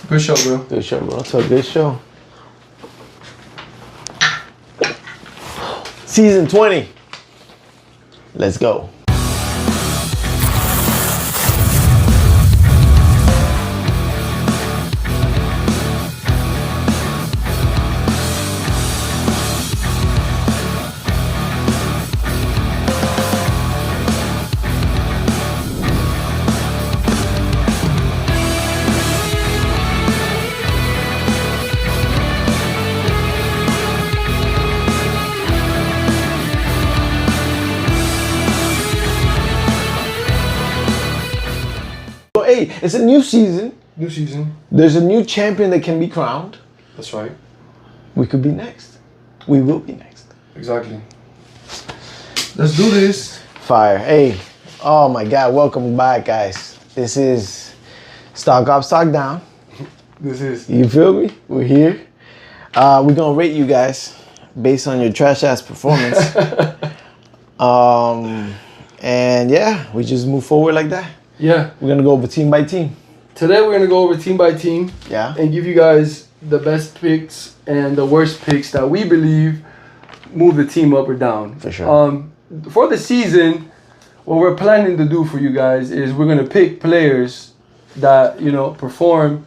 Good show, bro. Good show, bro. It's a good show. Season 20. Let's go. Hey, it's a new season. New season. There's a new champion that can be crowned. That's right. We could be next. We will be next. Exactly. Let's do this. Fire. Hey, oh my God, welcome back, guys. This is Stock Up, Stock Down. This is. You feel me? We're here. We're gonna rate you guys based on your trash ass performance. And yeah, we just move forward like that. Yeah. We're gonna go over team by team. Today we're gonna go over team by team. Yeah. And give you guys the best picks and the worst picks that we believe move the team up or down. For sure. For the season, what we're planning to do for you guys is we're gonna pick players that, you know, perform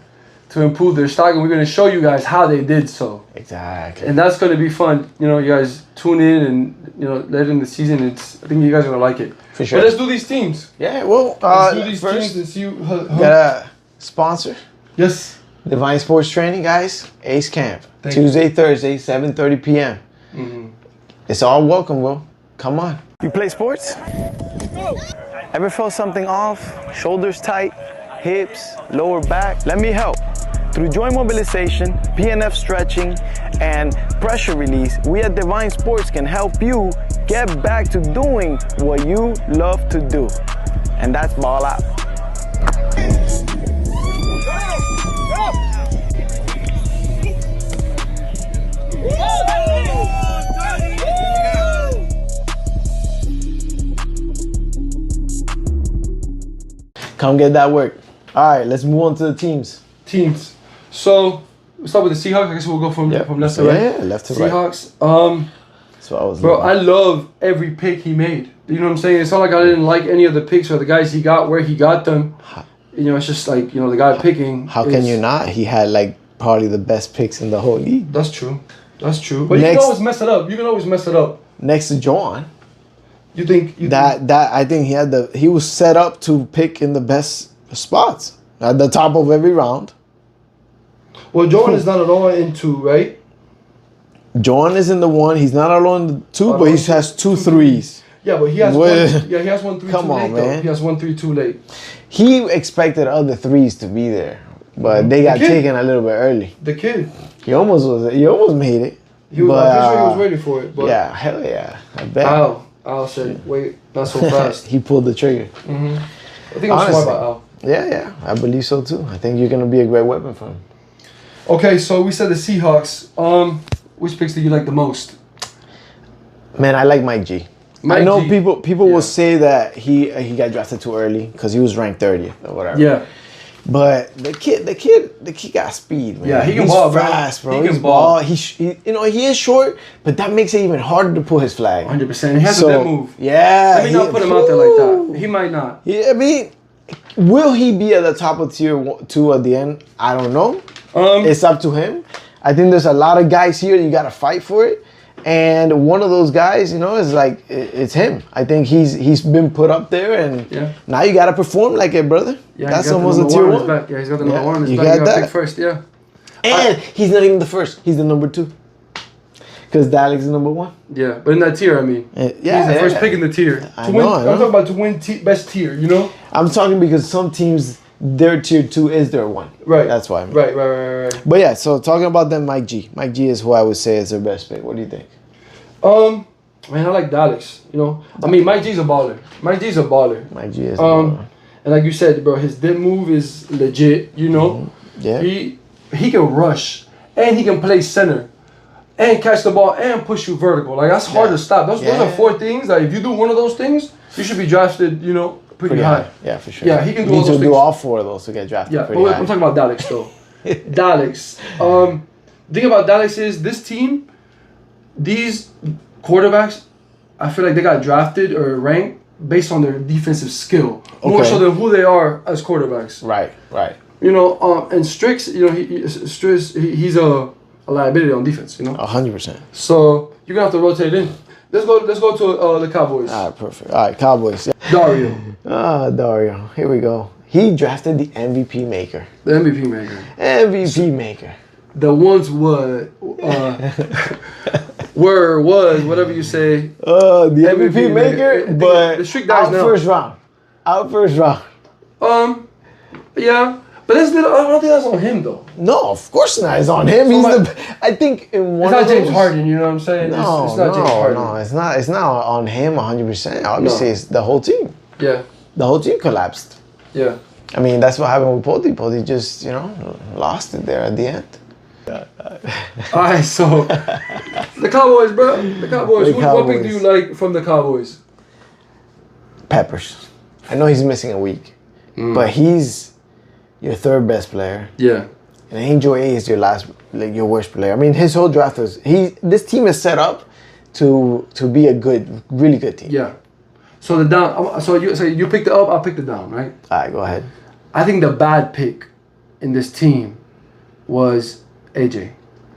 to improve their stock, and we're gonna show you guys how they did so. Exactly. And that's gonna be fun. You know, you guys tune in and, you know, later in the season, I think you guys are gonna like it. For sure. But let's do these teams. Yeah, well, Let's do these first, teams and see who. got a sponsor. Yes. Divine Sports Training, guys. Ace Camp. Thank you. Tuesday, Thursday, 7:30 p.m. Mm-hmm. It's all welcome, bro. Come on. You play sports? Ever felt something off? Shoulders tight, hips, lower back? Let me help. Through joint mobilization, PNF stretching, and pressure release, we at Divine Sports can help you get back to doing what you love to do. And that's ball out. Come get that work. All right, let's move on to the teams. Teams. So we'll start with the Seahawks. I guess we'll go from left to right. Yeah, left to right. Seahawks. That's what I was. Bro, I love every pick he made. You know what I'm saying? It's not like I didn't like any of the picks or the guys he got, where he got them. You know, it's just like, you know, the guy picking. How can you not? He had like probably the best picks in the whole league. That's true. That's true. But Next, you can always mess it up. You can always mess it up. Next to John. You think I think he was set up to pick in the best spots at the top of every round. Well, Jordan is not at all in two, right? John is in the one. He's not alone in the two, but he has two threes. Yeah, but he has one. Yeah, he has 1 3 Come too on, late man. though. He has 1 3 too late. He expected other threes to be there, but they got taken a little bit early. The kid. He almost made it. He was. I'm pretty sure he was ready for it. But yeah, hell yeah. I bet. Al said, "Wait, not so fast." He pulled the trigger. Mm-hmm. I think I'm smart about Al. Yeah, I believe so too. I think you're gonna be a great weapon for him. Okay, so we said the Seahawks. Which picks do you like the most? Man, I like Mike G. I know people will say that he got drafted too early because he was ranked 30th or whatever. Yeah. But the kid got speed, man. Yeah, he can He's ball, bro. fast, bro. He can ball. He is short, but that makes it even harder to pull his flag. 100%. He has a good move. Yeah. Let me not put him out there like that. He might not. Yeah, I mean, will he be at the top of tier 2 at the end? I don't know. It's up to him. I think there's a lot of guys here. You got to fight for it. And one of those guys, you know, is like, it's him. I think he's been put up there, and now you got to perform like it, brother. Yeah, that's almost a tier 1. Yeah, he's got the number 1 on his you back. got You got to that. pick first, yeah. And he's not even the first. He's the number 2. Because Dalek's the number 1. Yeah, but in that tier, I mean. Yeah, he's the first pick in the tier. I know. I'm talking about to win best tier, you know? I'm talking because some teams, their tier 2 is their 1. Right. That's why I mean. Right. But yeah, so talking about them, Mike G. Mike G is who I would say is their best pick. What do you think? Man, I like Daleks, you know? I mean, Mike G's a baller. Mike G is a baller. And like you said, bro, his dip move is legit, you know? Mm-hmm. Yeah. He can rush, and he can play center, and catch the ball, and push you vertical. Like, that's hard to stop. Those are 4 things that if you do one of those things, you should be drafted, pretty high. Yeah, for sure. Yeah, he can do you all need those to things. do all 4 of those to get drafted. Yeah, pretty but high. I'm talking about Daleks, though. Dallas. The thing about Dallas is this team, these quarterbacks, I feel like they got drafted or ranked based on their defensive skill more so than who they are as quarterbacks. Right. You know, and Strix, you know, he's a liability on defense. You know, 100%. so you're gonna have to rotate in. Let's go to the Cowboys. All right, perfect. All right, Cowboys. Yeah. Dario, Dario. Here we go. He drafted the MVP maker. the MVP maker. MVP maker. The ones was whatever you say. The MVP maker, maker. but The streak dies out now. first round. Out first round. Yeah, but I don't think that's on him though. No, of course not. It's on him. I think in one It's not of James those- Harden. You know what I'm saying? No, it's not James Harden. no, it's not. It's not on him 100%. Obviously, No. it's the whole team. Yeah, The whole team collapsed. yeah. I mean, that's what happened with Poti. Poti just, lost it there at the end. All right, so the Cowboys, bro. The Cowboys. What pick do Cowboys. you like from the Cowboys? Peppers. I know he's missing a week, but he's your third best player. Yeah. And Angel A is your worst player. I mean, his whole draft was this team is set up to be a really good team. Yeah. So the down. So you picked the up. I'll pick the down. Right. All right, go ahead. I think the bad pick in this team was AJ.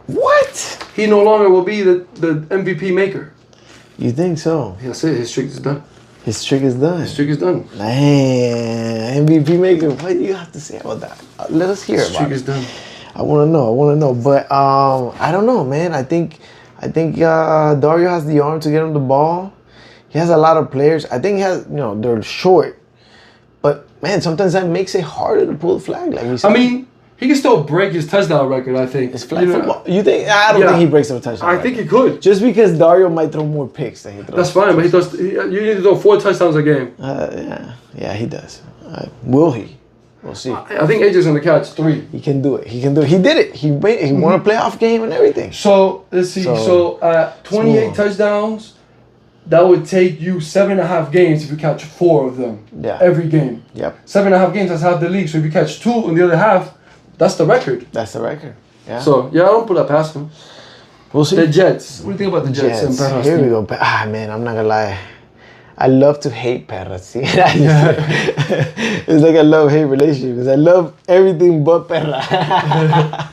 What? He no longer will be the MVP maker. You think so? That's it. His streak is done. His streak is done. His streak is done. Man, MVP maker. What do you have to say about that? Let us hear His about streak it. is done. I want to know. But I don't know, man. I think Dario has the arm to get him the ball. He has a lot of players. I think he has, they're short. But man, sometimes that makes it harder to pull the flag. Like we said. I mean, he can still break his touchdown record. I think. It's flag football. You think? I don't think he breaks a touchdown. I think he could. Just because Dario might throw more picks than he throws. That's fine, but he does. You need to throw 4 touchdowns a game. Yeah, he does. Will he? We'll see. I think AJ's gonna catch 3. He can do it. He did it. He won a playoff game and everything. So let's see. So 28 touchdowns, that would take you 7.5 games if you catch 4 of them. Yeah. Every game. Yep. 7.5 games. That's half the league. So if you catch 2 in the other half, that's the record. That's the record. Yeah. So I don't put that past him. We'll see. The Jets. What do you think about the Jets? and Perras Here we team? go. Man, I'm not gonna lie. I love to hate Perras. See? It's like a love-hate relationship because I love everything but Perra.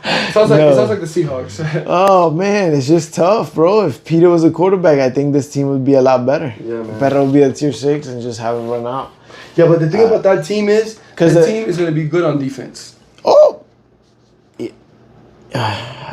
It sounds like the Seahawks. Oh man, it's just tough, bro. If Peter was a quarterback, I think this team would be a lot better. Yeah, man. Perra would be at tier 6 and just have him run out. Yeah, but the thing about that team is, 'cause the the- team is going to be good on defense. Oh.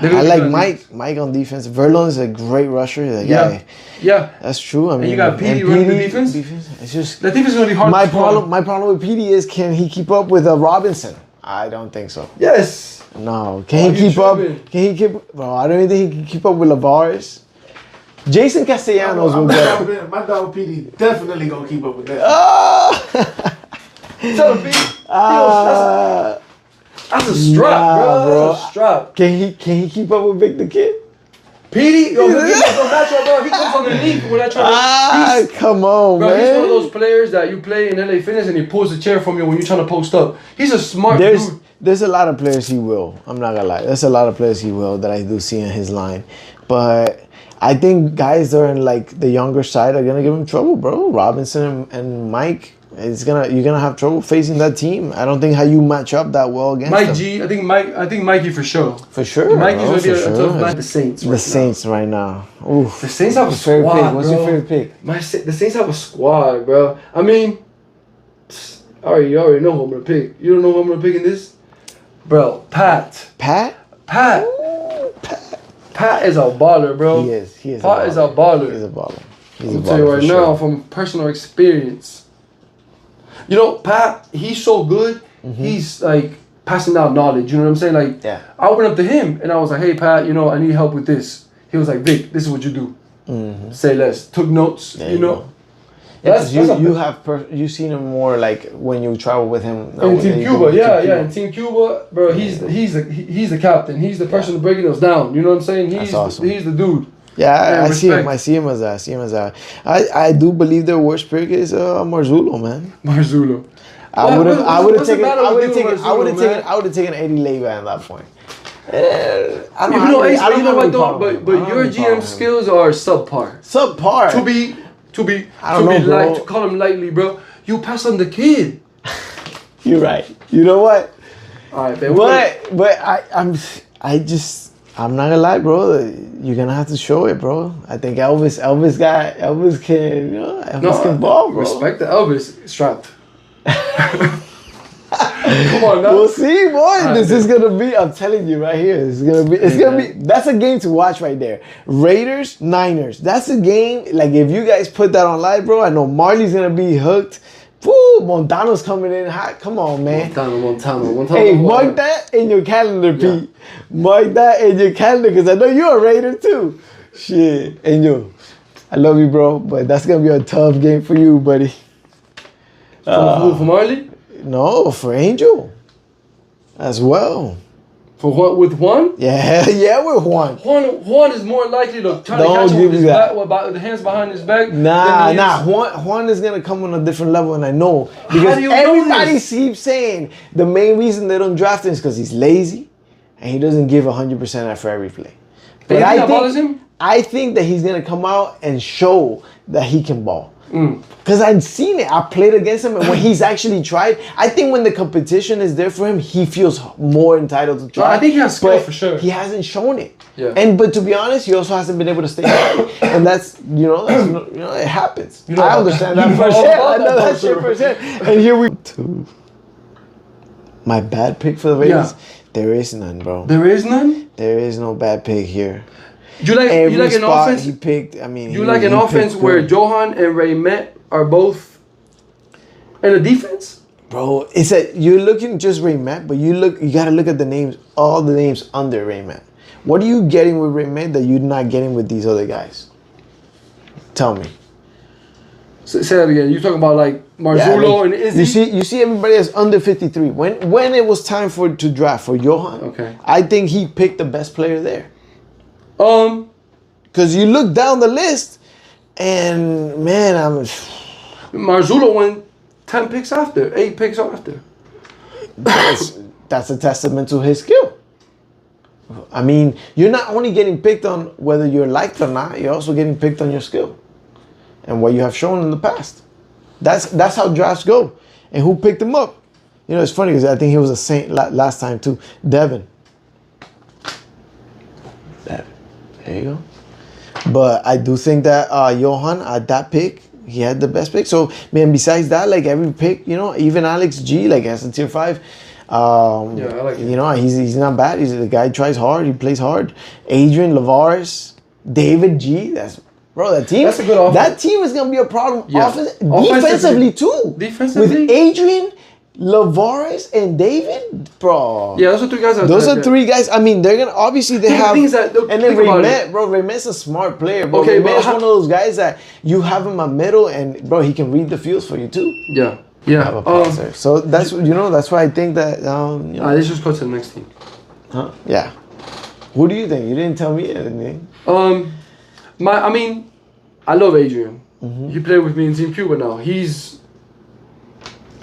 They're gonna I be like good on Mike. Mike on defense. Verlon is a great rusher. That guy. Yeah. That's true. I mean, you got Petey running the defense? It's just The defense is going to be hard my to score. problem. My problem with Petey is can he keep up with Robinson? I don't think so. Yes. No. Can he you keep up? tripping. Can he keep? Bro, I don't even think he can keep up with Lavares. Jason Castellanos will get. My dog PD definitely gonna keep up with that. Tell him, B. That's a strap, Nah, bro. That's a strap. Can he keep up with Victor Kid? Petey, yo, he'll match up, bro. He comes underneath when I try to. Come on, Bro, man. he's one of those players that you play in LA Fitness and he pulls the chair from you when you're trying to post up. He's a smart dude. There's a lot of players he will. I'm not gonna lie. There's a lot of players he will that I do see in his line, but I think guys that are in like the younger side are gonna give him trouble, bro. Robinson and Mike, you're gonna have trouble facing that team. I don't think how you match up that well against Mike them. G, I think Mikey for sure. For sure. Mikey's bro, gonna be for a sure. tough night. The Saints. The Saints right now. Oof. The Saints have a What's your favorite squad, pick? What's bro. your favorite pick? The Saints have a squad, bro. I mean, you already know who I'm gonna pick. You don't know who I'm gonna pick in this, bro? Pat. Pat Pat is a baller, bro. He is. He is. Pat is a baller. He's a baller. He's I'll a tell you baller right for now sure. from personal experience. You know, Pat, he's so good. He's like passing out knowledge. You know what I'm saying? Like, Yeah. I went up to him and I was like, "Hey, Pat, I need help with this." He was like, "Vic, this is what you do. Say less." Took notes. There You you know. go. Yeah, That's- 'cause you that's have you've seen him more like when you travel with him. in Team Cuba, in Team Cuba, bro, he's the captain. He's the person breaking us down. You know what I'm saying? He's awesome. He's the dude. Yeah, I see him. respect. I see him as that. I do believe their worst pick is Marzullo, man. Marzullo. I would have taken Eddie Leyva at that point. I don't you know what though? problem. But your GM skills are subpar. Subpar. To call him lightly, bro. You pass on the kid. You're right. You know what? All right, man. I'm not gonna lie, bro. You're gonna have to show it, bro. I think Elvis can ball, bro. Respect the Elvis strapped. Come on, now. We'll see, boy. This is gonna be. I'm telling you right here. It's gonna be. That's a game to watch right there. Raiders, Niners. That's a game. Like if you guys put that on live, bro. I know Marley's gonna be hooked. Woo, Montano's coming in hot. Come on, man. Montano. Hey, mark that in your calendar, Pete. Yeah. Mark that in your calendar, because I know you're a Raider too. Shit. And yo, I love you, bro, but that's gonna be a tough game for you, buddy. For Marley? No, for Angel as well. For what, with Juan? Yeah, with Juan. Juan is more likely to try to catch him with his back, with the hands behind his back. Nah. Juan is gonna come on a different level, and I know because everybody keeps saying the main reason they don't draft him is because he's lazy and he doesn't give 100% after every play. But I think that he's gonna come out and show that he can ball. Because I've seen it. I played against him, and when he's actually tried, I think when the competition is there for him, he feels more entitled to try. I think he has skill for sure. He hasn't shown it. Yeah. But to be honest, he also hasn't been able to stay healthy, and that's it happens. I understand that firsthand. I know that shit firsthand. And here we my bad pick for the Raiders. Yeah. There is none, bro. There is none. There is no bad pick here. You like an offense he picked. I mean, you like an offense where Johan and Raymet are both in the defense, bro. It's that you're looking just Raymet, but you gotta look at the names, all the names under Raymet. What are you getting with Raymet that you're not getting with these other guys? Tell me. Say that again. You're talking about like Marzullo and Izzy. You see everybody that's under 53. When it was time to draft for Johan, okay, I think he picked the best player there. Because you look down the list, and man, Marzullo went 10 picks after, 8 picks after. That's a testament to his skill. I mean, you're not only getting picked on whether you're liked or not, you're also getting picked on your skill and what you have shown in the past. That's how drafts go. And who picked him up? You know, it's funny because I think he was a Saint last time too. Devin. There you go. But I do think that Johan at that pick, he had the best pick. So, man, besides that, like every pick, even Alex G, like as a tier 5, I like him. He's not bad. The guy tries hard. He plays hard. Adrian Lavares, David G. That team. That's a good offense. That team is gonna be a problem. Yeah. Defensively too. Defensively, with Adrian, Lavares, and David, bro. Yeah, those are 3 guys. I mean, they're gonna obviously they have. And then Raymet, bro. Raymet's a smart player, bro. Okay, Raymet's one of those guys that you have him a middle, and bro, he can read the fields for you too. Yeah. So that's that's why I think that. Let's just go to the next team. Huh? Yeah. Who do you think? You didn't tell me anything. I love Adrian. Mm-hmm. He played with me in Team Cuba now. He's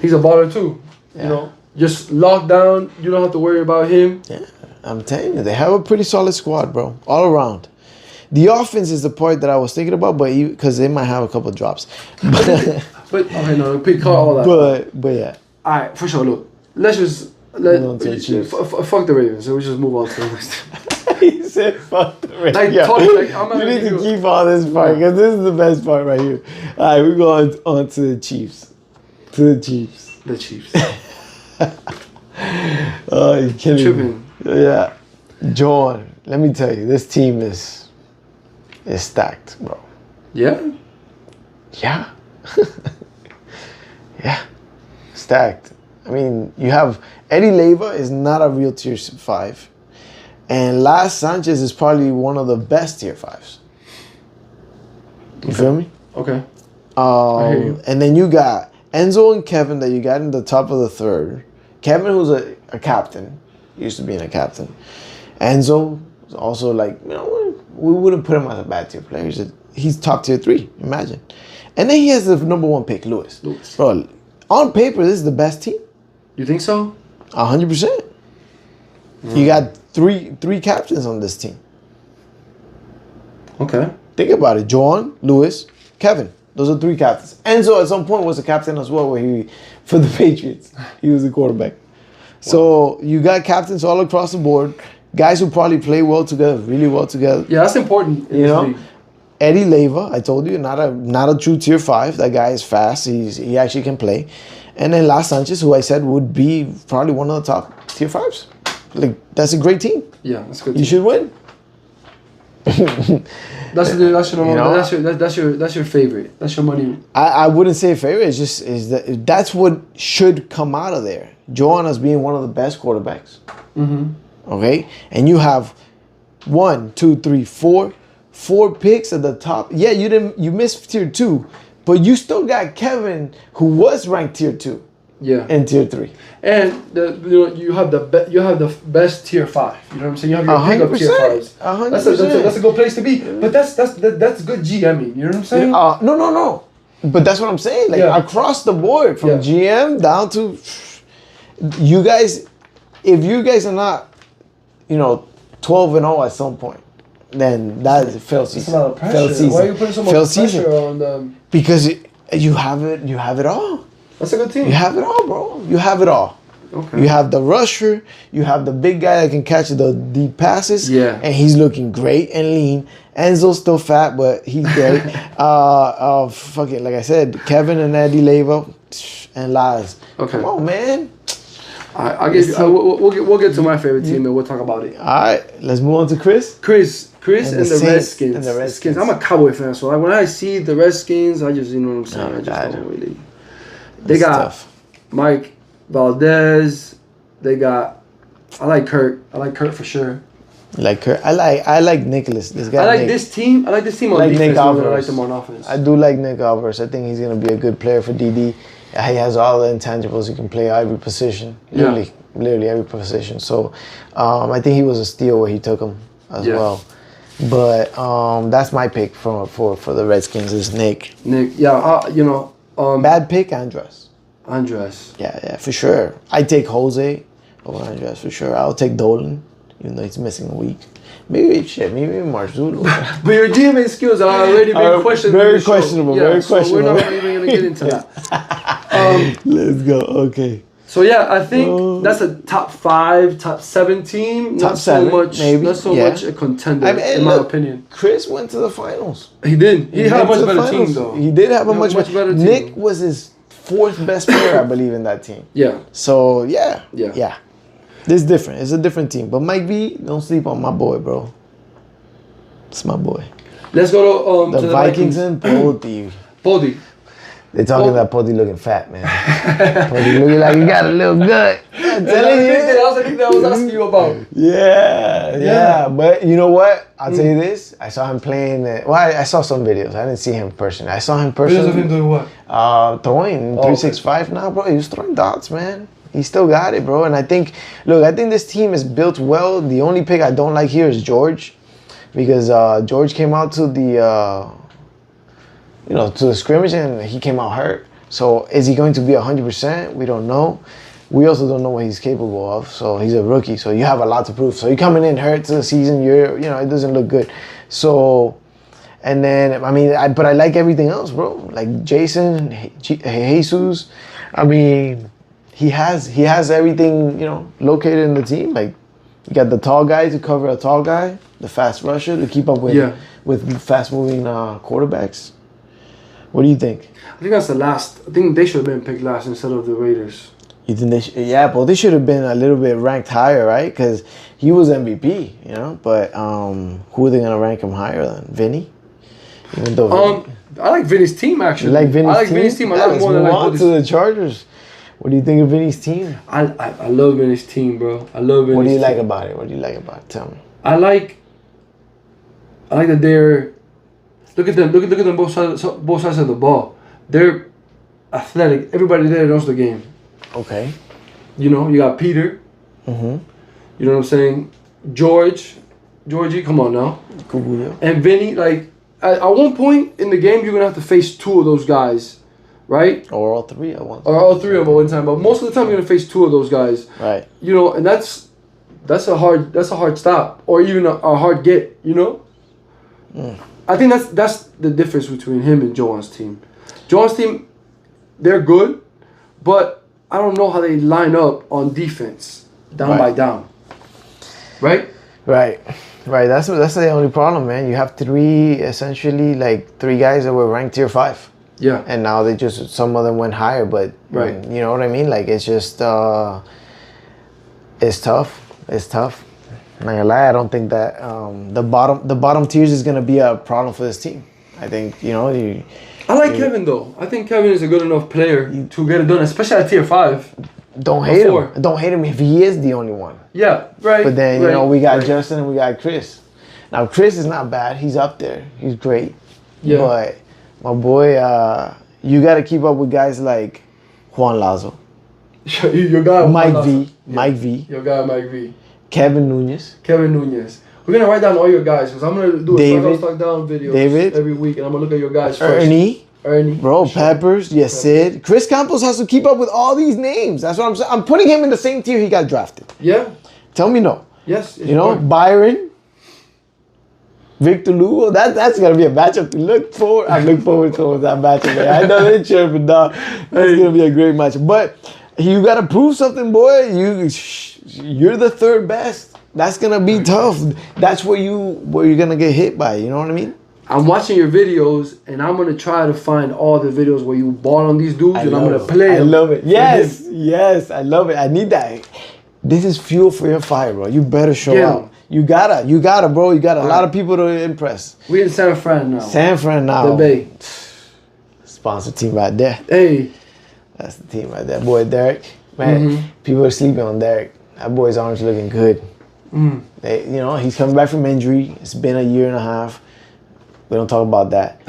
a baller too. Yeah. Just locked down. You don't have to worry about him. Yeah, I'm telling you, they have a pretty solid squad, bro, all around. The offense is the part that I was thinking about, but because they might have a couple of drops. But okay, no, pick all that. But yeah. All right, for sure. Look, let's just fuck the Ravens. So we just move on to the next. He said, "Fuck the Ravens." You need to keep all this part because this is the best part right here. All right, we go on to the Chiefs. The Chiefs. Oh, you're kidding me. Yeah, John. Let me tell you, this team is stacked, bro. Yeah. Yeah. Yeah. Stacked. I mean, you have Eddie Leyva is not a real tier 5. And Las Sanchez is probably one of the best tier 5s. You feel me? Okay. I hear you. And then you got Enzo and Kevin that you got in the top of the 3rd. Kevin, who's a captain, used to being a captain. Enzo is also like, we wouldn't put him as a bad tier player. He's top tier 3, imagine. And then he has the number 1 pick, Lewis. Lewis. Bro, on paper, this is the best team. You think so? 100%. You got three captains on this team. Okay. Think about it. John, Lewis, Kevin. Those are 3 captains. Enzo at some point was a captain as well, where for the Patriots, he was the quarterback. So you got captains all across the board, guys who probably play well together, really well together. Yeah, that's important. You know, Eddie Leyva, I told you, not a true tier 5. That guy is fast. He actually can play. And then Las Sanchez, who I said would be probably one of the top tier 5s. Like, that's a great team. Yeah, that's good. You should win. That's your favorite. That's your money. I wouldn't say favorite. It's just that's what should come out of there. Joanna's being one of the best quarterbacks. Okay, and you have 1, 2, 3, 4 picks at the top. Yeah, you missed tier 2, but you still got Kevin, who was ranked tier 2. Yeah. And tier 3. And you have the best tier 5. You know what I'm saying? You have your pickup tier 5s. 100%. That's a good place to be. But that's good GMing. You know what I'm saying? No. But that's what I'm saying. Like across the board, from GM down to you guys. If you guys are not, 12-0 at some point, then that is a failed season. That's a lot of pressure. Failed season. Why are you putting so much pressure on them? Because you have it. You have it all. That's a good team. You have it all, bro. You have it all. Okay. You have the rusher. You have the big guy that can catch the deep passes. Yeah. And he's looking great and lean. Enzo's still fat, but he's great. Like I said, Kevin and Eddie Leyva and Laz. Okay. Come on, man. I'll give you. We'll get to my favorite team and we'll talk about it. All right, let's move on to Chris. Chris and the Redskins. And the Redskins. I'm a Cowboy fan, so when I see the Redskins, I just, you know what I'm saying. I just don't really. They got tough. Mike Valdez. They got. I like Kurt. I like Kurt for sure. Like Kurt. I like Nicholas. This guy. I like this team. I like this team on defense. Nick Alvarez. I like them on offense. I do like Nick Alvarez. I think he's gonna be a good player for DD. He has all the intangibles. He can play every position. Literally every position. So, I think he was a steal where he took him as well. But that's my pick for the Redskins is Nick. Bad pick, Andres. Yeah, for sure. I take Jose over Andres for sure. I'll take Dolan, even though he's missing a week. Maybe Marzullo. But your DMA skills are already being questioned. Very questionable. Very questionable. We're not even gonna get into that. Let's go. Okay. So I think that's a top 5, top 7 team. Top 7, maybe. Not so much a contender, in my opinion. Chris went to the finals. He did. He had a much better team, though. He did have a much better team. Nick was his 4th best player, I believe, in that team. Yeah. So yeah. This is different. It's a different team. But Mike V, don't sleep on my boy, bro. It's my boy. Let's go to the Vikings and Pody. They're talking that Pody looking fat, man. Pody looking like he got a little gut. That was the thing that I was asking you about. Yeah. But you know what? I'll tell you this. I saw him playing. I saw some videos. I didn't see him personally. I saw him personally. Videos of him doing what? Throwing 365 now, bro. He was throwing dots, man. He still got it, bro. And I think this team is built well. The only pick I don't like here is George. Because George came out to the to the scrimmage and he came out hurt. So is he going to be 100%? We don't know. We also don't know what he's capable of. So he's a rookie. So you have a lot to prove. So you're coming in hurt to the season. It doesn't look good. So, and then but I like everything else, bro. Like Jason, Jesus. He has everything located in the team. Like you got the tall guy to cover a tall guy, the fast rusher to keep up with fast moving quarterbacks. What do you think? I think that's the last. I think they should have been picked last instead of the Raiders. You think they should? Yeah, but they should have been a little bit ranked higher, right? Because he was MVP, But who are they gonna rank him higher than? Vinny? Even though I like Vinny's team actually. You like Vinny's team? I like Vinny's team a lot more than on to the Chargers. What do you think of Vinny's team? I love Vinny's team, bro. I love Vinny's. What do you like about it? Tell me. I like that they're. Look at them both sides of the ball. They're athletic. Everybody there knows the game. Okay. You got Peter. Mm-hmm. You know what I'm saying? Georgie, come on now. Cool. And Vinny, like at one point in the game, you're gonna have to face 2 of those guys right? Or all three at once. Or all three of them at one time. But most of the time, you're gonna face two of those guys. Right. You know, and that's a hard stop, or even a hard get. You know. I think that's the difference between him and Joan's team. Joan's team, they're good, but I don't know how they line up on defense down by down. Right. Right. That's the only problem, man. You have three guys that were ranked tier 5. Yeah. And now some of them went higher, but right. You know what I mean? Like it's just it's tough. It's tough. I'm not gonna lie, I don't think that the bottom tiers is gonna be a problem for this team. I think, you know, I like Kevin though. I think Kevin is a good enough player to get it done, especially at tier 5. Don't hate him. Don't hate him if he is the only one. Yeah, right. But then, you know, we got Justin and we got Chris. Now, Chris is not bad. He's up there. He's great. Yeah. But, my boy, you got to keep up with guys like Juan Lazo. Your guy, Mike V. Yeah. Mike V. Your guy, Mike V. Kevin Nunez. We're going to write down all your guys because I'm going to do a stock down videos every week and I'm going to look at your guys first. Ernie. Bro, Peppers, yes, Sid. Chris Campos has to keep up with all these names. That's what I'm saying. I'm putting him in the same tier he got drafted. Yeah. Tell me no. Yes. You know, Byron, Victor Lugo, that's going to be a matchup to look for. I look forward to that matchup, man. I know they're chirping, dog. That's going to be a great matchup. But you got to prove something, boy. You're the third best. That's going to be tough. That's where you're going to get hit by. You know what I mean? I'm watching your videos, and I'm gonna try to find all the videos where you bought on these dudes, and I'm gonna play them. I love it. Yes, I love it. I need that. This is fuel for your fire, bro. You better show out. You gotta, bro. You got a lot of people to impress. We in San Fran now. The Bay. Sponsor team right there. Hey. That's the team right there. Boy, Derek. Man, people are sleeping on Derek. That boy's arms looking good. You know, he's coming back from injury. It's been a year and a half. We don't talk about that.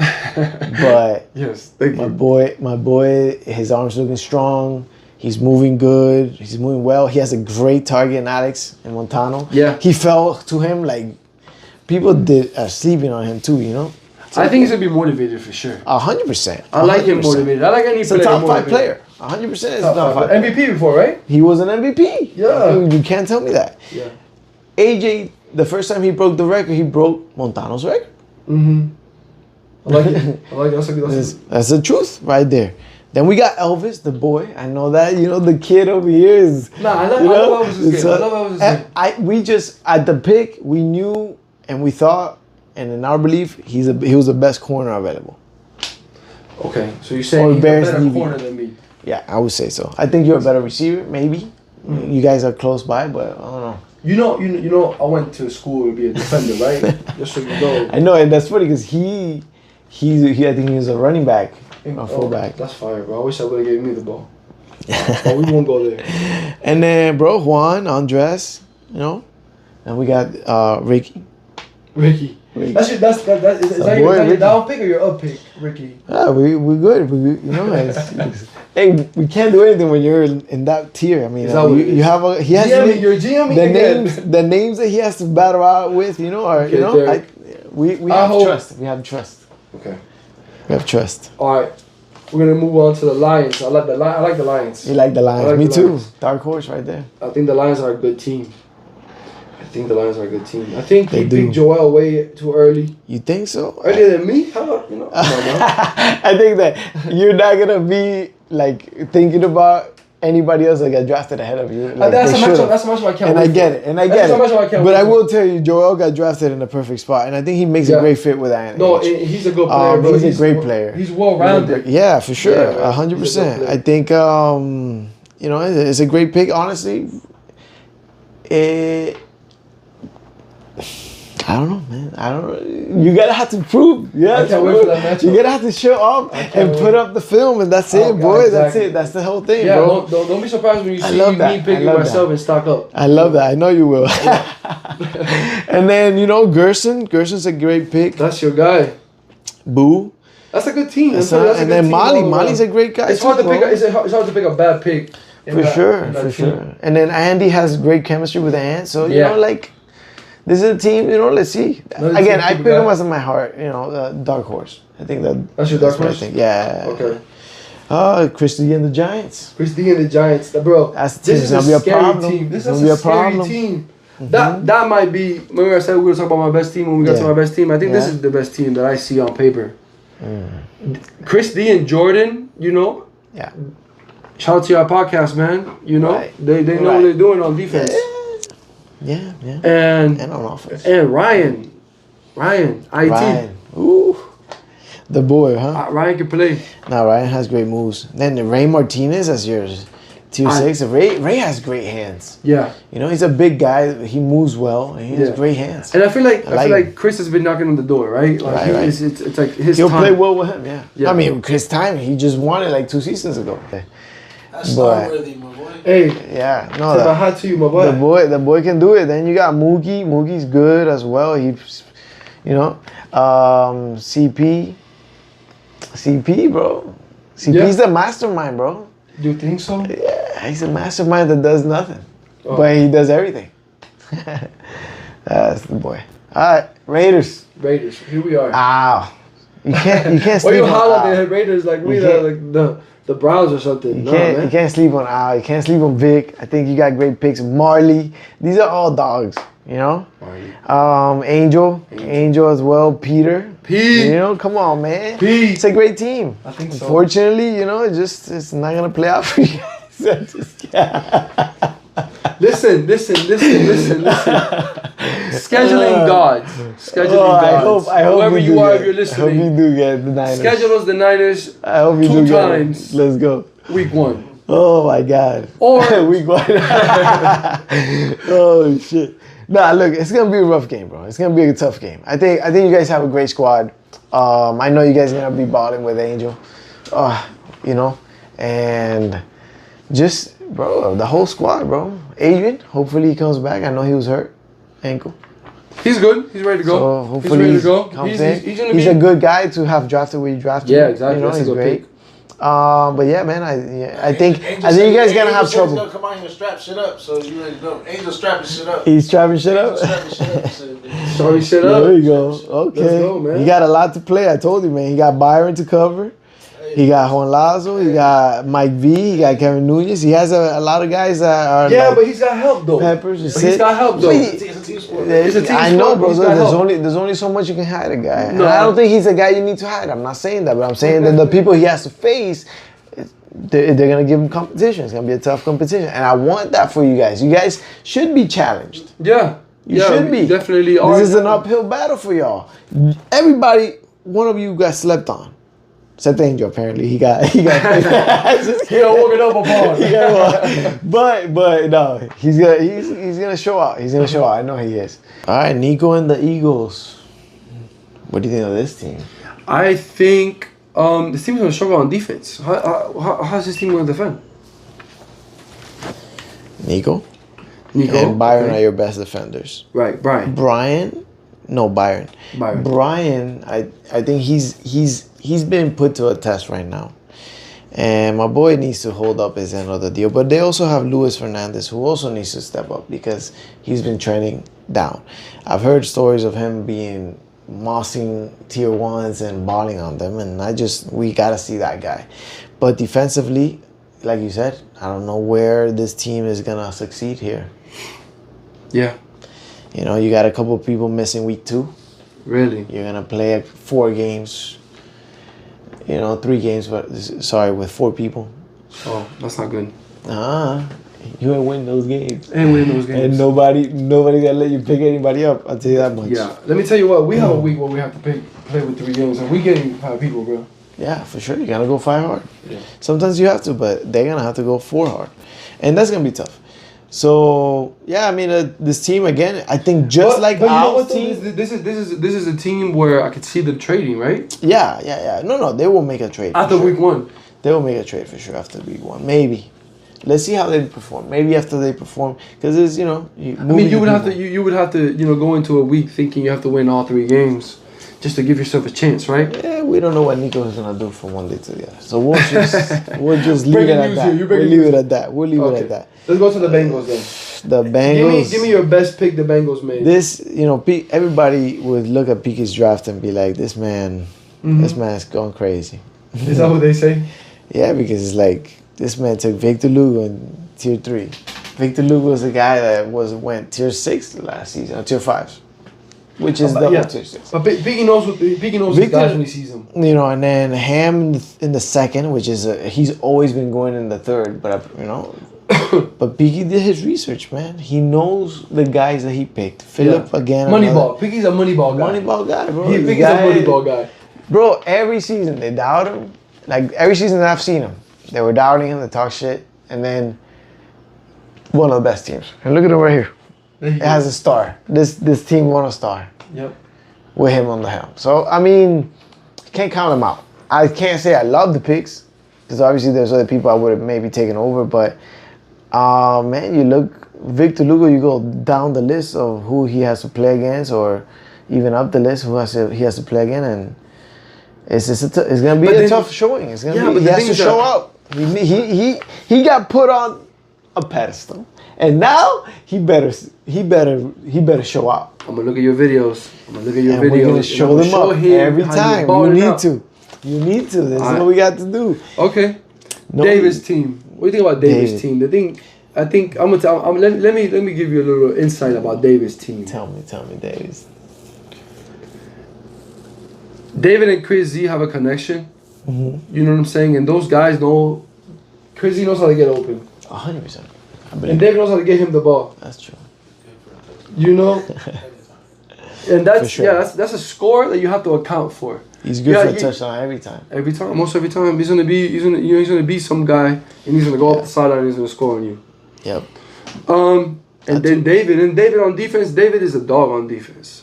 But yes, thank you. My boy, his arms looking strong. He's moving good. He's moving well. He has a great target in Alex and Montano. Yeah. He fell to him like people are sleeping on him too, you know? I think he's gonna be motivated for sure. 100%. I like him motivated. I like any player. He's a top 5 player. 100% is top 5. MVP before, right? He was an MVP. Yeah. You can't tell me that. Yeah. AJ, the first time he broke the record, he broke Montano's record. I like it. That's the truth right there. Then we got Elvis, the boy. I know that. You know, the kid over here is... I love Elvis' game. We just, at the pick, we knew and we thought, and in our belief, he was the best corner available. Okay, so you're saying he's a better corner than me. Yeah, I would say so. I think you're a better receiver, maybe. You guys are close by, but I don't know. You know, I went to school to be a defender, right? Just so you know. I know, and that's funny because I think he was a running back, a fullback. That's fire, bro. I wish I would have given me the ball. But we won't go there. And then, bro, Juan, Andres, you know, and we got Ricky. Is that your down pick or your up pick, Ricky? Yeah, we good. You know, hey, we can't do anything when you're in that tier. I mean, he has you're GMing the names that he has to battle out with. You know, or we have trust. We have trust. Okay. We have trust. All right, we're gonna move on to the Lions. I like the Lions. You like the Lions? Me too. Dark horse right there. I think the Lions are a good team. I think he picked Joel way too early. You think so? Earlier than me? How about, come on, I think that you're not gonna be like thinking about anybody else that got drafted ahead of you. Like, that's a matchup I can't wait. But I will tell you, Joel got drafted in the perfect spot, and I think he makes a great fit with that. No, he's a good player, bro. He's a great player. He's well-rounded. Yeah, for sure, 100%. I think you know, it's a great pick. Honestly, I don't know, man. I don't know. You gotta have to prove. Yeah, I can't wait for that matchup. You gotta have to show up and put up the film, and that's it, boy. Exactly. That's it. That's the whole thing, bro. Don't be surprised when you see me picking myself and stock up. I love that. I know you will. And then, you know, Gerson. Gerson's a great pick. That's your guy. Boo. That's a good team. And then Molly's a great guy. It's hard to pick. It's hard to pick a bad pick. For sure. And then Andy has great chemistry with Ant, so you know, like. This is a team, you know, let's see. Again, I pick him as in my heart, you know, dark horse. I think that's your dark horse? Yeah. Okay. Chris D and the Giants. Chris D and the Giants, bro. That's the team. This is It's a gonna be a scary problem. team. This It's is gonna be a a scary problem. team. That might be. Remember I said we were talking about my best team when we got to Yeah. my best team. I think this Yeah. is the best team that I see on paper. Chris D and Jordan, you know. Yeah. Shout out to our podcast, man. You know Right. they know Right. what they're doing on defense. Yeah. And And on offense. and Ryan, IT. Ryan. Ooh. The boy, huh? Ryan can play. No, Ryan has great moves. Then Ray Martinez as yours. Tier 6. Ray has great hands. Yeah. You know, he's a big guy. He moves well, and he has Yeah. great hands. And I feel like I like him. Chris has been knocking on the door, right? Like Right, right. It's like his He'll time. play well with him, yeah. Yeah. I mean, Chris Time, he just won it like 2 seasons ago. That's star-worthy, my boy. Hey, Yeah, no, tip my hat to you, my the boy can do it. Then you got Moogie. Moogie's good as well. He's, you know, CP, bro. CP's the mastermind, bro. Do you think so? Yeah, he's a mastermind that does nothing, Oh. but he does everything. That's the boy. All right, Raiders. Raiders. Here we are. Ow. You can't Why sleep you on holler Ow. at the Raiders like we You the can't- like the Browns or something? You No, can't, man. you can't sleep on Al. You can't sleep on Vic. I think you got great picks. Marley. These are all dogs, you know? Angel as well. Peter. Pete. You know, come on, man. Pete. It's a great team. I think so. Unfortunately, you know, it's not going to play out for you guys. Listen. Scheduling gods. Scheduling gods. I hope Whoever we you do are, get- if you're I hope you listening. do get the Niners. Schedule us the Niners I hope you 2 do get it. times. Let's go. week 1. Oh my God. Or- week 1. Oh shit. Nah, look, it's gonna be a rough game, bro. It's gonna be a tough game. I think you guys have a great squad. I know you guys are gonna be balling with Angel. You know, and just bro, the whole squad, bro. Adrian, hopefully he comes back. I know he was hurt, ankle. He's good. He's ready to go. So He's hopefully ready to go. comes He's in. gonna He's be a good guy to have drafted where you drafted. Yeah, him. exactly. You know, That's a he's good great. pick. But yeah, man, I think Angel you said- guys gonna Angel have said trouble. He's gonna come out here and strap shit up, so you ready to go. Angel strapping shit up. He's strapping shit up. Strapping shit up. So, Sorry, shut up. There you go. Okay. Let's go, man. He got a lot to play. I told you, man. He got Byron to cover. He got Juan Lazo. He got Mike V. He got Kevin Nunez. He has a lot of guys that are Yeah, like but he's got help though. Peppers. But he's got help though. it's a team sport. It's a team I know, sport, bro. he's Look, got there's help. only so much you can hide a guy. And No. I don't think he's a guy you need to hide. I'm not saying that, but I'm saying that the people he has to face, they're gonna give him competition. It's gonna be a tough competition, and I want that for you guys. You guys should be challenged. Yeah. You yeah, should we be. definitely are. This is an uphill battle for y'all. Everybody, one of you got slept on. Except Angel, apparently. He got He got woken up upon. but no, he's gonna show out. He's gonna show out. I know he is. All right, Nico and the Eagles. What do you think of this team? I think this team's gonna struggle on defense. How's this team gonna defend? Nico Nico and Byron okay. are your best defenders. Right, Brian. Byron, I think he's been put to a test right now. And my boy needs to hold up his end of the deal. But they also have Luis Fernandez, who also needs to step up because he's been trending down. I've heard stories of him being mossing tier 1s and balling on them, and we gotta see that guy. But defensively, like you said, I don't know where this team is gonna succeed here. Yeah. You know, you got a couple of people missing week 2. Really? You're gonna play 4 games. 3 games, with 4 people. Oh, that's not good. You ain't win those games. And win those games. And nobody gonna let you pick anybody up. I'll tell you that much. Yeah. Let me tell you what. We have a week where we have to play with 3 games, and we getting 5 people, bro. Yeah, for sure. You gotta go 5 hard. Yeah. Sometimes you have to, but they're gonna have to go 4 hard, and that's gonna be tough. So yeah, I mean, this team again. I think just but you know our what, though? team. This is a team where I could see them trading, right? Yeah. No, they will make a trade for After sure. week 1. They will make a trade for sure after week 1. Maybe. Let's see how they perform. Maybe after they perform, because it's you would have to you would have to go into a week thinking you have to win all 3 games, just to give yourself a chance, right? Yeah, we don't know what Nico is gonna do from one day to the other. So we'll just leave it Breaking at news that. here, you're We'll breaking leave news. it at that. We'll leave it at that. Let's go to the Bengals then. The Bengals. Give me your best pick. The Bengals made. This, everybody would look at Peaky's draft and be like, this man's going crazy. Is that what they say? Yeah, because it's like this man took Victor Lugo in tier 3. Victor Lugo was the guy that went tier 6 last season, or tier 5, which is double tier 6. But Biggie knows his guys when he sees them. You know, and then Ham in the second, which is he's always been going in the third, but but Biggie did his research, man. He knows the guys that he picked. Philip again. Moneyball. Biggie's a moneyball guy. Moneyball guy, bro. Biggie's a moneyball guy. Bro, every season they doubt him. Like every season that I've seen him, they were doubting him. They talk shit, and then one of the best teams. And look at it right here. It has a star. This team won a star. Yep. With him on the helm. So I mean, can't count him out. I can't say I love the picks because obviously there's other people I would have maybe taken over, but man, you look Victor Lugo. You go down the list of who he has to play against, or even up the list who he has to play again, and it's gonna be a tough showing. It's gonna be. He has to show up. He got put on a pedestal, and now he better show up. I'm gonna look at your videos. We're gonna show them up every time. You need to. This is what we got to do. Okay. Davis team. What do you think about Davis team? I think I'm gonna tell. Let me give you a little insight about Davis team. Tell me, Davis. David and Chris Z have a connection. Mm-hmm. You know what I'm saying? And those guys know. Chris Z knows how to get open. 100%. And David knows how to get him the ball. That's true. You know. And that's sure. that's a score that you have to account for. He's good for a touchdown every time. Almost every time. He's gonna be some guy, and he's gonna go up the sideline and he's gonna score on you. Yep. And then David on defense. David is a dog on defense.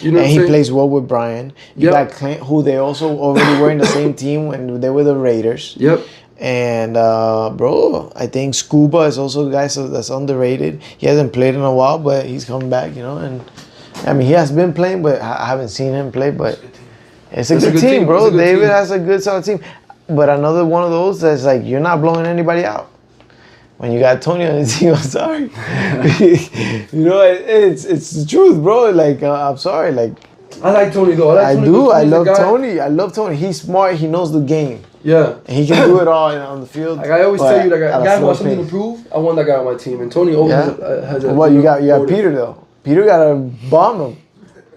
You know, and he plays well with Brian. You got Clint, who they also already were in the same team when they were the Raiders. Yep. And bro, I think Scuba is also a guy that's underrated. He hasn't played in a while, but he's coming back. You know, and I mean he has been playing, but I haven't seen him play. But it's a good team, bro. David has a good solid team. But another one of those that's like you're not blowing anybody out. When you got Tony on the team, I'm sorry. You know, it's the truth, bro. Like I'm sorry, like I like Tony though. I love Tony. I love Tony. He's smart. He knows the game. Yeah. And he can do it all on the field. Like I always tell you, like a guy who has something to prove. I want that guy on my team, and Tony always has a. Well, you got Peter though. Peter gotta bomb him.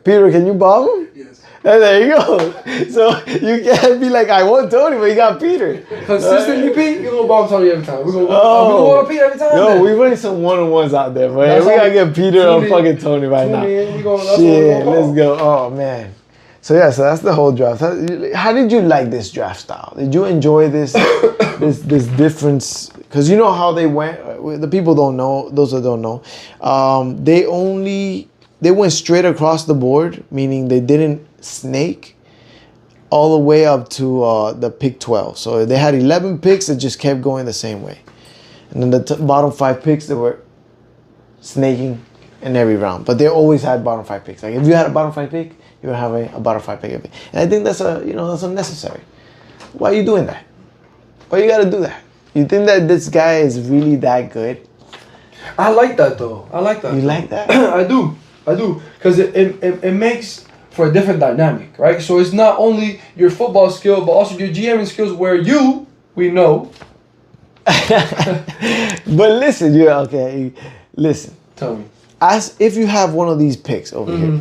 Peter, can you bomb him? Yes. And there you go. So you can't be like, I want Tony, but you got Peter. Consistently, Pete, you're going to bomb Tony every time. We're going to go to Pete every time. Yo, we're running some one-on-ones out there, man. We got to get Peter on fucking Tony right now. Shit, let's go. Oh, man. So, yeah, so that's the whole draft. How did you like this draft style? Did you enjoy this this difference? Because you know how they went. The people don't know. Those that don't know. They went straight across the board, meaning they didn't snake all the way up to the pick 12. So they had 11 picks that just kept going the same way. And then the bottom 5 picks that were snaking in every round. But they always had bottom 5 picks. Like if you had a bottom 5 pick, you would have a bottom 5 pick. And I think that's unnecessary. Why are you doing that? Why you gotta do that? You think that this guy is really that good? I like that though. I like that. You like that? I do. Because it makes for a different dynamic, right? So it's not only your football skill, but also your GMing skills where we know. But listen, listen. Tell me. As if you have one of these picks over here,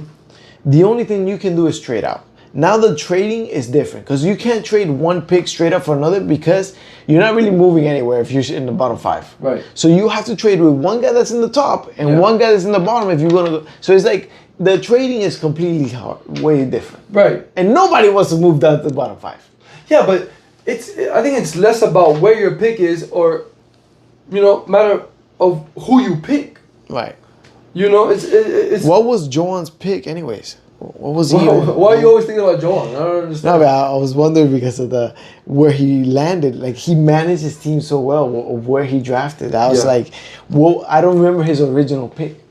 the only thing you can do is trade out. Now the trading is different because you can't trade one pick straight up for another because you're not really moving anywhere if you're in the bottom 5. Right. So you have to trade with one guy that's in the top and one guy that's in the bottom if you're gonna go. So it's like the trading is completely way different. Right. And nobody wants to move down to the bottom 5. Yeah, but I think it's less about where your pick is or, matter of who you pick. Right. It's. What was Joan's pick, anyways? What was he? Why are you always thinking about Joan? I don't understand. No, but I was wondering because of where he landed. Like he managed his team so well of where he drafted. I was like, well, I don't remember his original pick.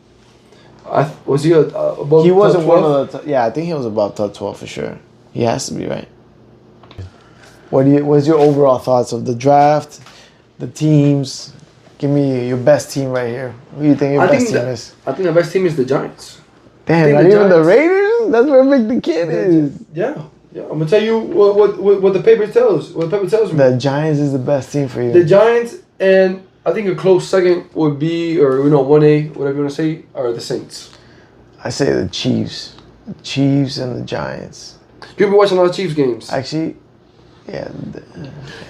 Was he above? He wasn't one of the. I think he was above top 12 for sure. He has to be, right? What's your overall thoughts of the draft, the teams? Give me your best team right here. Who do you think your best team is? I think the best team is the Giants. Damn, not even the Raiders? That's where Big the Kid is. Yeah. Yeah, I'm gonna tell you what the paper tells. What the paper tells me. The Giants is the best team for you. The Giants, and I think a close second would be, or 1A, whatever you want to say, are the Saints. I say the Chiefs. The Chiefs and the Giants. You've been watching a lot of Chiefs games. Actually, yeah.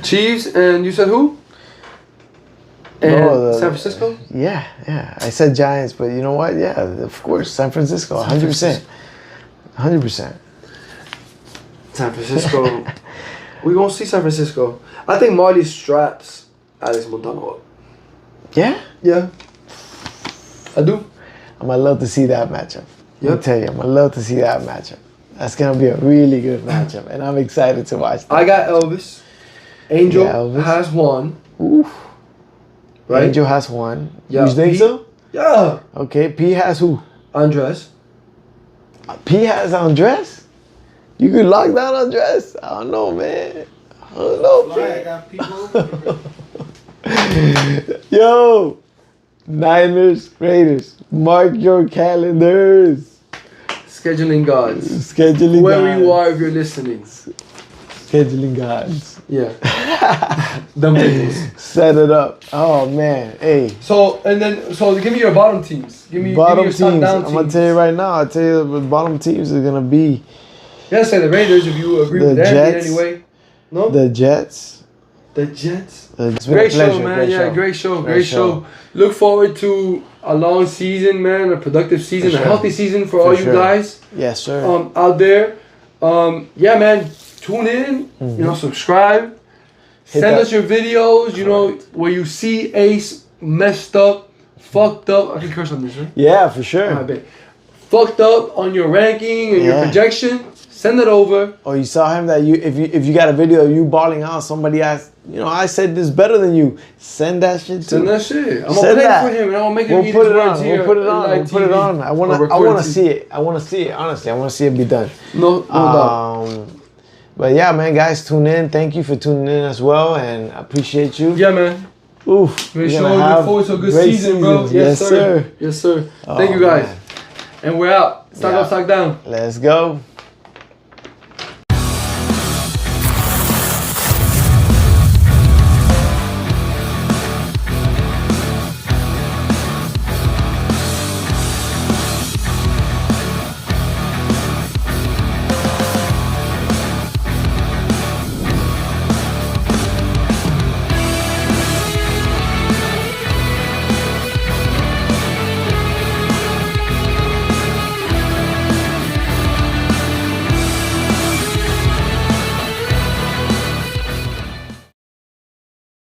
Chiefs, and you said who? And San Francisco? Yeah. I said Giants, but you know what? Yeah, of course, San Francisco, 100%. 100%. San Francisco. We gonna see San Francisco. I think Marty straps Alex Montano up. Yeah? Yeah. I do. I'm gonna love to see that matchup. Yep. I'll tell you, I'm gonna love to see that matchup. That's gonna be a really good matchup, and I'm excited to watch that. I got Elvis. Angel Yeah, Elvis. has one. Oof. Right? Angel has one. Yeah. You think P- so? Yeah. Okay, P has who? Andres. P has Andres? You could lock down Andres? I don't know, man. I don't know, Fly, I man. got people. Yo, Niners, Raiders, mark your calendars. Scheduling gods. Scheduling Whoever gods. you are, if you're listening. Scheduling gods. Yeah. Dumb pickles. Set it up. Oh, man. Hey. So give me your bottom teams. Give me Bottom your stock teams. down I'm teams. going to tell you right now. I'll tell you the bottom teams are going to be Yeah, say the Raiders if you agree The with that Jets. anyway. No? the Jets. The Jets. It's been a Great show, pleasure, man. great Yeah, show. great show. Great Great show. Look forward to a long season, man. A productive season, For a sure. healthy season for all you sure. guys Yes, sir. out there. Yeah, man. Tune in. Subscribe. Hit Send that- us your videos. Where you see Ace messed up, fucked up. I can curse on this, right? Yeah, for sure. I bet. Fucked up on your ranking and your Yeah. projection. Send it over. Or you saw him that if you got a video of you balling out, somebody asked, I said this better than you. Send that shit too. Send that shit. I'm Send gonna play that. it for him and I'm gonna make him We'll eat put his it words on. here. We'll put it in on. live We'll put it TV on. I or wanna recorded see it. I wanna see it. Honestly, I wanna see it be done. No doubt. But yeah, man, guys, tune in. Thank you for tuning in as well, and I appreciate you. Yeah, man. Oof. Great we're show. gonna Look have forward to a good great season, bro. seasons. Yes, sir. Yes, sir. Thank Oh, you, guys. man. And we're out. Stock Yeah. up, stock down. Let's go.